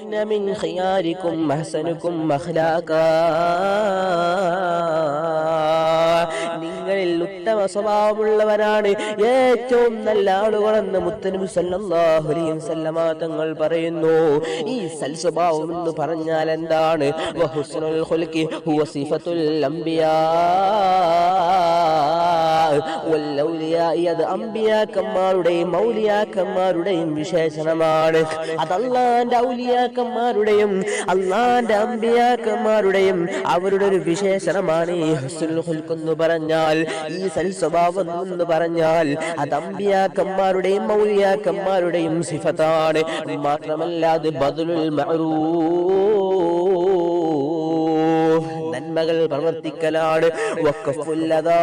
ഇന്ന മിൻ ഖിയാരിക്കും അഹ്സനുക്കും അഖ്ലാഖാ, നിങ്ങളിൽ ഉത്തമ സ്വഭാവമുള്ളവരാണ് ഏറ്റവും നല്ല ആളുകളെന്ന് മുത്തനബി സല്ലല്ലാഹു അലൈഹി വസല്ലമ തങ്ങൾ പറയുന്നു. ഈ സൽസ്വഭാവം എന്ന് പറഞ്ഞാൽ എന്താണ്? വഹുസ്നുൽ ഖുൽഖി ഹുവ സിഫത്തുൽ അംബിയാ വൽ ഔലിയാ, അത് അംബിയാക്കന്മാരുടെയും ഔലിയാക്കന്മാരുടെയും വിശേഷണമാണ്. അത് അല്ലാഹുവിന്റെ ഔലിയാക്കന്മാരുടെയും അല്ലാഹുവിന്റെ അംബിയാക്കന്മാരുടെയും അവരുടെ ഒരു വിശേഷണമാണ് ഈ ഹുസ്നുൽ ഖുൽഖ് എന്ന് പറഞ്ഞാൽ. ഈ സൽസ്വഭാവം എന്ന് പറഞ്ഞാൽ അത് അംബിയാക്കന്മാരുടെയും ഔലിയാക്കന്മാരുടെയും സിഫത്താണ്. മാത്രമല്ല അത് ബദ്ലുൽ മഅറൂഫ്, നന്മകൾ പ്രവർത്തിക്കലാണ്. വഖഫുല്ലദാ,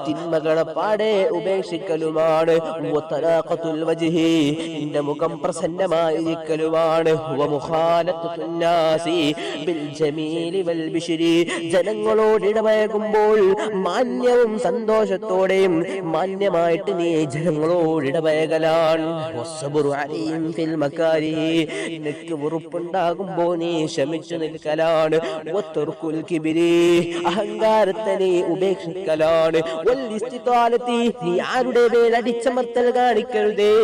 തിന്മകളെ പാടെ ഉപേക്ഷിക്കലുമാണ്. വതലാഖത്തുൽ വജ്ഹി, നിന്റെ മുഖം പ്രസന്നമായിരിക്കലുമാണ്. വമുഖാലത്തുന്നാസി ബിൽ ജമീലി വൽ ബിശ്രി, ജനങ്ങളോട് ഇടപഴകുമ്പോൾ മാന്യവും സന്തോഷത്തോടെയും മാന്യമായിട്ട് നീ ജനങ്ങളോട് ഇടപഴകലാണ്. വസ്സബ്റു അലൈഹിം ഫിൽ മകാരിഹി, നിനക്ക് വെറുപ്പുണ്ടാകുമ്പോൾ നീ ക്ഷമിച്ചു നിൽക്കലാണ്. വതർക്കുൽ കിബ്രി, അഹങ്കാരത്തെ നീ ഉപേക്ഷിക്കലാണ്. വൽ ഇസ്തിതാലതി, നീ ആരുടെ മേൽ അടിച്ചമർത്തൽ കാണിക്കരുതേ.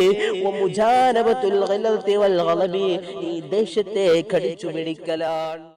വമുജാനബത്തുൽ ഗലതി വൽ ഗളബി, നീ ദേഷ്യത്തെ കടിച്ചു പിടിക്കലാണ്.